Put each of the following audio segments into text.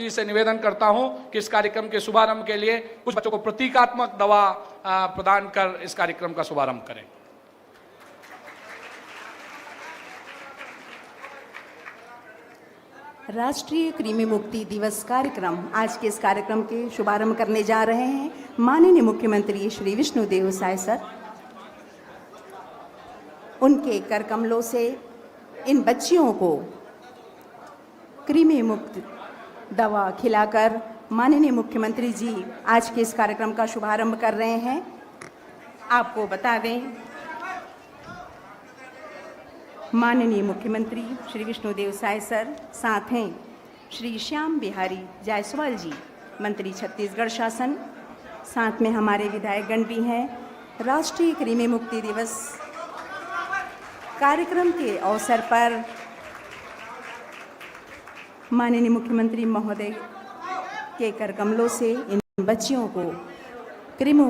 जी से निवेदन करता हूं कि इस कार्यक्रम के शुभारंभ के लिए कुछ बच्चों को प्रतीकात्मक दवा प्रदान कर इस कार्यक्रम का शुभारंभ करें। राष्ट्रीय कृमि मुक्ति दिवस कार्यक्रम आज के इस कार्यक्रम के शुभारंभ करने जा रहे हैं माननीय मुख्यमंत्री श्री विष्णुदेव साय सर। उनके कर कमलों से इन बच्चियों को कृमि मुक्त दवा खिलाकर माननीय मुख्यमंत्री जी आज के इस कार्यक्रम का शुभारंभ कर रहे हैं। आपको बता दें, माननीय मुख्यमंत्री श्री विष्णुदेव साय सर, साथ हैं श्री श्याम बिहारी जायसवाल जी, मंत्री छत्तीसगढ़ शासन, साथ में हमारे विधायकगण भी हैं। राष्ट्रीय कृमि मुक्ति दिवस कार्यक्रम के अवसर पर माननीय मुख्यमंत्री महोदय के कर कमलों से इन बच्चियों को कृमि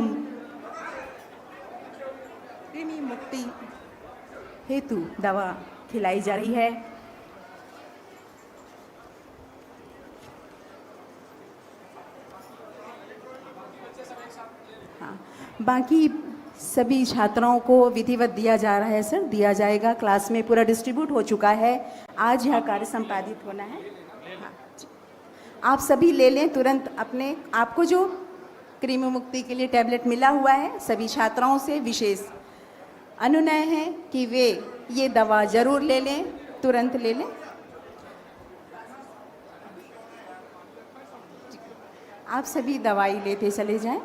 मुक्ति हेतु दवा खिलाई जा रही है। हाँ, बाकी सभी छात्राओं को विधिवत दिया जा रहा है सर, दिया जाएगा। क्लास में पूरा डिस्ट्रीब्यूट हो चुका है, आज यह कार्य संपादित होना है। हाँ, आप सभी ले लें तुरंत अपने, आपको जो कृमि मुक्ति के लिए टैबलेट मिला हुआ है, सभी छात्राओं से विशेष अनुनय है कि वे ये दवा जरूर ले लें, तुरंत ले लें। आप सभी दवाई लेते चले जाएं।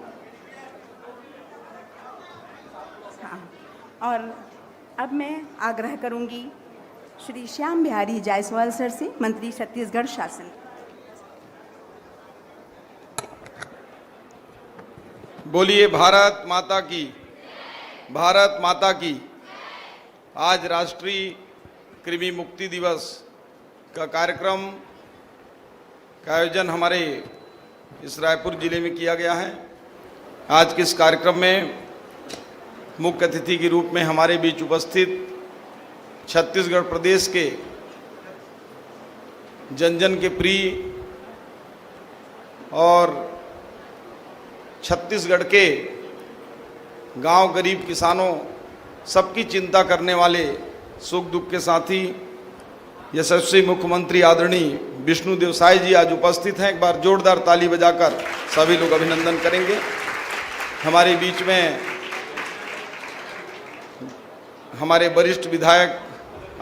हाँ, और अब मैं आग्रह करूंगी श्री श्याम बिहारी जायसवाल सर से, मंत्री छत्तीसगढ़ शासन। बोलिए भारत माता की, भारत माता की। आज राष्ट्रीय कृमि मुक्ति दिवस का कार्यक्रम का आयोजन हमारे इस रायपुर जिले में किया गया है। आज के इस कार्यक्रम में मुख्य अतिथि के रूप में हमारे बीच उपस्थित छत्तीसगढ़ प्रदेश के जन जन के प्रिय और छत्तीसगढ़ के गांव गरीब किसानों सबकी चिंता करने वाले, सुख दुख के साथी यशस्वी मुख्यमंत्री आदरणीय विष्णुदेव साय जी आज उपस्थित हैं। एक बार जोरदार ताली बजाकर सभी लोग अभिनंदन करेंगे। हमारे बीच में हमारे वरिष्ठ विधायक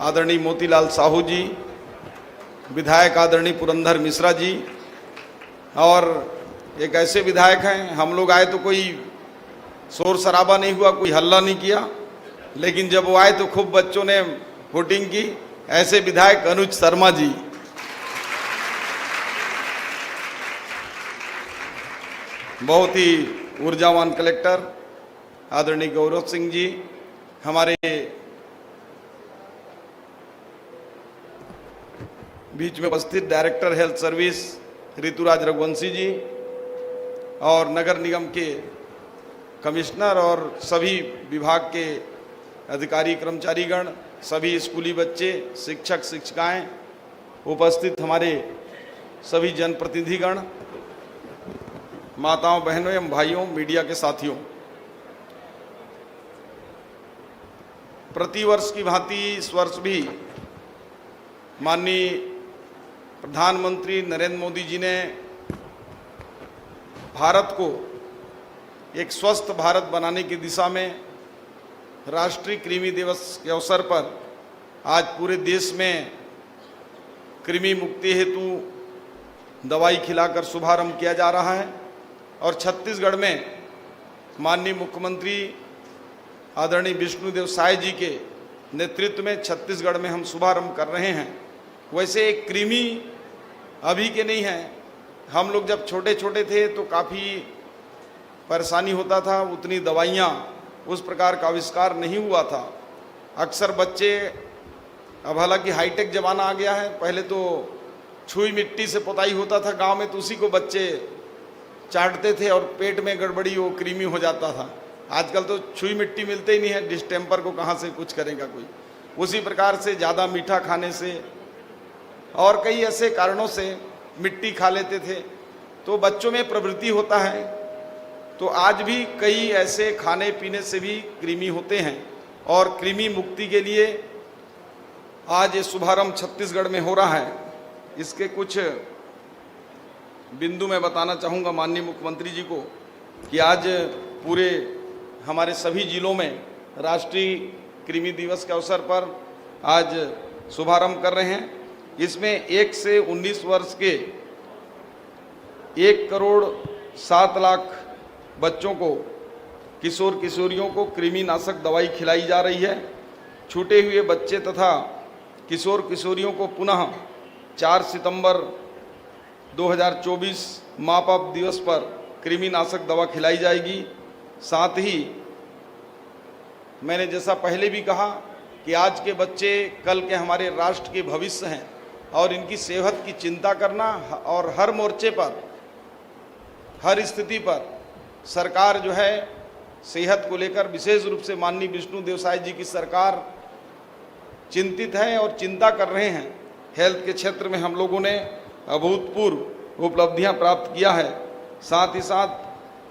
आदरणीय मोतीलाल साहू जी, विधायक आदरणीय पुरंदर मिश्रा जी, और एक ऐसे विधायक हैं, हम लोग आए तो कोई शोर शराबा नहीं हुआ, कोई हल्ला नहीं किया, लेकिन जब वो आए तो खूब बच्चों ने वोटिंग की। ऐसे विधायक अनुज शर्मा जी, बहुत ही ऊर्जावान कलेक्टर आदरणीय गौरव सिंह जी, हमारे बीच में उपस्थित director health service Rituraj Raghuvanshi ji, और नगर निगम के कमिश्नर और सभी विभाग के अधिकारी कर्मचारीगण, सभी स्कूली बच्चे, शिक्षक शिक्षिकाएं, उपस्थित हमारे सभी जनप्रतिनिधिगण, माताओं बहनों एवं भाइयों, मीडिया के साथियों, प्रतिवर्ष की भांति इस वर्ष भी माननीय प्रधानमंत्री नरेंद्र मोदी जी ने भारत को एक स्वस्थ भारत बनाने की दिशा में राष्ट्रीय कृमि दिवस के अवसर पर आज पूरे देश में कृमि मुक्ति हेतु दवाई खिलाकर शुभारंभ किया जा रहा है। और छत्तीसगढ़ में माननीय मुख्यमंत्री आदरणीय विष्णुदेव साय जी के नेतृत्व में छत्तीसगढ़ में हम शुभारंभ कर रहे हैं। वैसे एक कृमि अभी के नहीं हैं, हम लोग जब छोटे छोटे थे तो काफ़ी परेशानी होता था, उतनी दवाइयाँ उस प्रकार का आविष्कार नहीं हुआ था। अक्सर बच्चे, अब हालांकि हाईटेक ज़माना आ गया है, पहले तो छुई मिट्टी से पुताई होता था गांव में, तो उसी को बच्चे चाटते थे और पेट में गड़बड़ी, वो कृमि हो जाता था। आजकल तो छुई मिट्टी मिलते ही नहीं है, डिस्टेम्पर को कहाँ से कुछ करेगा कोई। उसी प्रकार से ज़्यादा मीठा खाने से और कई ऐसे कारणों से मिट्टी खा लेते थे, तो बच्चों में प्रवृत्ति होता है। तो आज भी कई ऐसे खाने पीने से भी कृमि होते हैं और कृमि मुक्ति के लिए आज ये शुभारंभ छत्तीसगढ़ में हो रहा है। इसके कुछ बिंदु मैं बताना चाहूँगा माननीय मुख्यमंत्री जी को कि आज पूरे हमारे सभी जिलों में राष्ट्रीय कृमि दिवस के अवसर पर आज शुभारंभ कर रहे हैं। इसमें 1 से 19 वर्ष के 1,07,00,000 बच्चों को, किशोर किशोरियों को कृमिनाशक दवाई खिलाई जा रही है। छूटे हुए बच्चे तथा किशोर किशोरियों को पुनः 4 सितंबर 2024 माँ बाप दिवस पर कृमिनाशक दवा खिलाई जाएगी। साथ ही मैंने जैसा पहले भी कहा कि आज के बच्चे कल के हमारे राष्ट्र के भविष्य हैं और इनकी सेहत की चिंता करना और हर मोर्चे पर, हर स्थिति पर सरकार जो है सेहत को लेकर विशेष रूप से माननीय विष्णुदेव साय जी की सरकार चिंतित है और चिंता कर रहे हैं। हेल्थ के क्षेत्र में हम लोगों ने अभूतपूर्व उपलब्धियां प्राप्त किया है। साथ ही साथ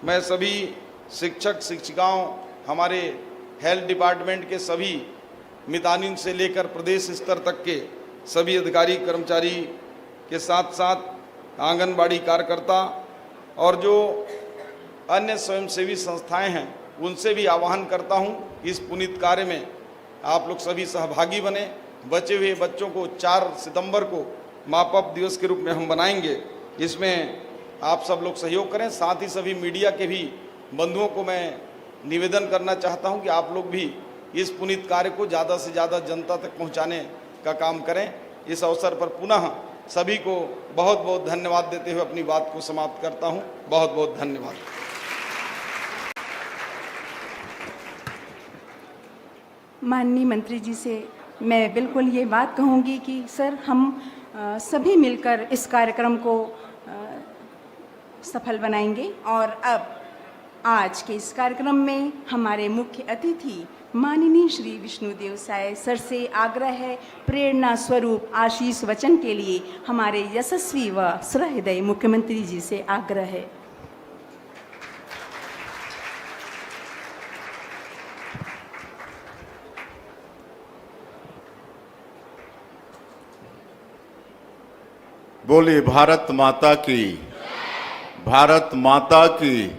मैं सभी शिक्षक शिक्षिकाओं, हमारे हेल्थ डिपार्टमेंट के सभी मितानिन से लेकर प्रदेश स्तर तक के सभी अधिकारी कर्मचारी के साथ साथ आंगनबाड़ी कार्यकर्ता और जो अन्य स्वयंसेवी संस्थाएं हैं उनसे भी आह्वान करता हूं, इस पुनीत कार्य में आप लोग सभी सहभागी बने। बचे हुए बच्चों को 4 सितंबर को माँ बाप दिवस के रूप में हम बनाएंगे, इसमें आप सब लोग सहयोग करें। साथ ही सभी मीडिया के भी बंधुओं को मैं निवेदन करना चाहता हूं कि आप लोग भी इस पुनीत कार्य को ज़्यादा से ज़्यादा जनता तक पहुंचाने का काम करें। इस अवसर पर पुनः सभी को बहुत बहुत धन्यवाद देते हुए अपनी बात को समाप्त करता हूं। बहुत बहुत धन्यवाद। माननीय मंत्री जी से मैं बिल्कुल ये बात कहूँगी कि सर हम सभी मिलकर इस कार्यक्रम को सफल बनाएंगे। और अब आज के इस कार्यक्रम में हमारे मुख्य अतिथि माननीय श्री विष्णुदेव साय सर से आग्रह है, प्रेरणा स्वरूप आशीष वचन के लिए हमारे यशस्वी व सहृदय मुख्यमंत्री जी से आग्रह है। बोलिए भारत माता की, भारत माता की,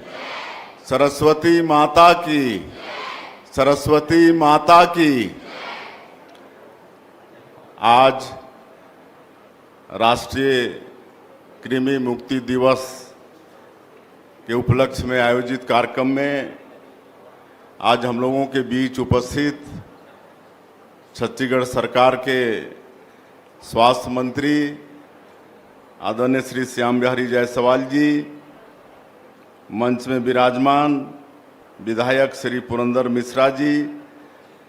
सरस्वती माता की, सरस्वती माता की। आज राष्ट्रीय कृमि मुक्ति दिवस के उपलक्ष्य में आयोजित कार्यक्रम में आज हम लोगों के बीच उपस्थित छत्तीसगढ़ सरकार के स्वास्थ्य मंत्री आदरणीय श्री श्याम बिहारी जायसवाल जी, मंच में विराजमान विधायक श्री पुरंदर मिश्रा जी,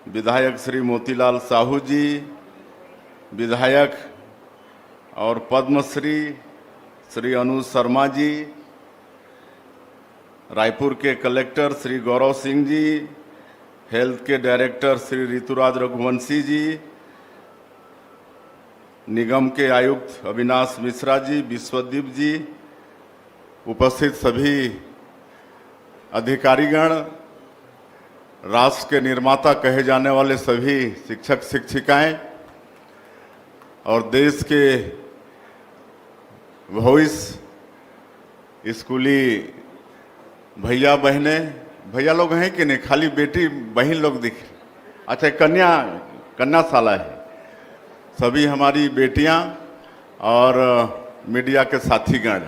विधायक श्री मोतीलाल साहू जी, विधायक और पद्मश्री श्री अनुज शर्मा जी, रायपुर के कलेक्टर श्री गौरव सिंह जी, हेल्थ के डायरेक्टर श्री ऋतुराज रघुवंशी जी, निगम के आयुक्त अविनाश मिश्रा जी, विश्वदीप जी, उपस्थित सभी अधिकारीगण, राष्ट्र के निर्माता कहे जाने वाले सभी शिक्षक शिक्षिकाएं और देश के भविष्य स्कूली भैया बहने, भैया लोग हैं कि नहीं, खाली बेटी बहन लोग दिख, अच्छा कन्या शाला है, सभी हमारी बेटियां और मीडिया के साथीगण,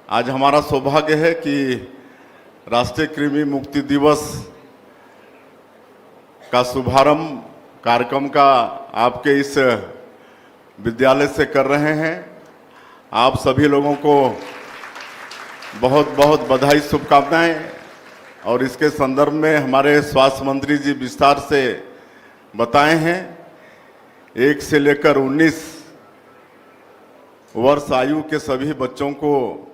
आज हमारा सौभाग्य है कि राष्ट्रीय कृमि मुक्ति दिवस का शुभारंभ कार्यक्रम का आपके इस विद्यालय से कर रहे हैं। आप सभी लोगों को बहुत बहुत बधाई, शुभकामनाएं। और इसके संदर्भ में हमारे स्वास्थ्य मंत्री जी विस्तार से बताए हैं। 1 से लेकर 19 वर्ष आयु के सभी बच्चों को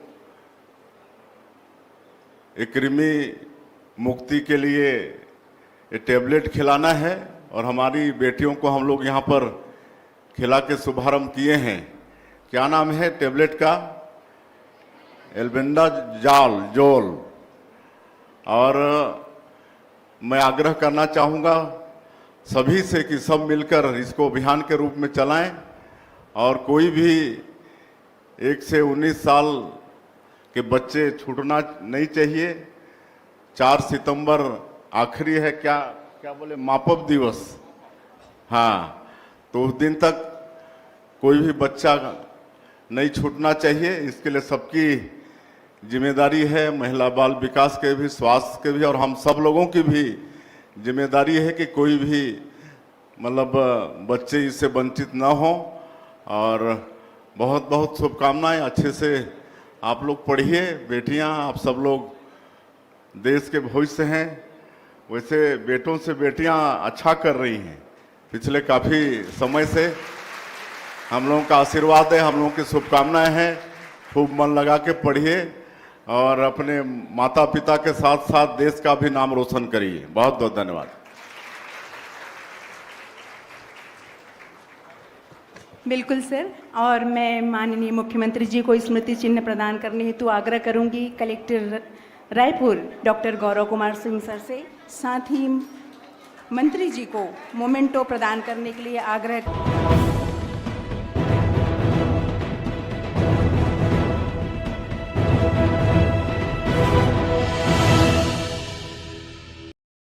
एक कृमि मुक्ति के लिए ये टैबलेट खिलाना है और हमारी बेटियों को हम लोग यहाँ पर खिला के शुभारंभ किए हैं। क्या नाम है टेबलेट का, एल्बेंडाजोल। और मैं आग्रह करना चाहूँगा सभी से कि सब मिलकर इसको अभियान के रूप में चलाएं और कोई भी 1 से 19 साल के बच्चे छूटना नहीं चाहिए। 4 सितंबर आखिरी है, क्या बोले, मापप दिवस। हाँ, तो उस दिन तक कोई भी बच्चा नहीं छूटना चाहिए। इसके लिए सबकी जिम्मेदारी है, महिला बाल विकास के भी, स्वास्थ्य के भी, और हम सब लोगों की भी जिम्मेदारी है कि कोई भी मतलब बच्चे इससे वंचित ना हो। और बहुत बहुत शुभकामनाएं। अच्छे से आप लोग पढ़िए। बेटियां, आप सब लोग देश के भविष्य हैं। वैसे बेटों से बेटियां अच्छा कर रही हैं पिछले काफ़ी समय से। हम लोगों का आशीर्वाद है, हम लोगों की शुभकामनाएं हैं। खूब मन लगा के पढ़िए और अपने माता पिता के साथ साथ देश का भी नाम रोशन करिए। बहुत बहुत धन्यवाद। बिल्कुल सर। और मैं माननीय मुख्यमंत्री जी को स्मृति चिन्ह प्रदान करने हेतु आग्रह करूंगी collector Raipur doctor Gaurav Kumar Singh sir से। साथ ही मंत्री जी को मोमेंटो प्रदान करने के लिए आग्रह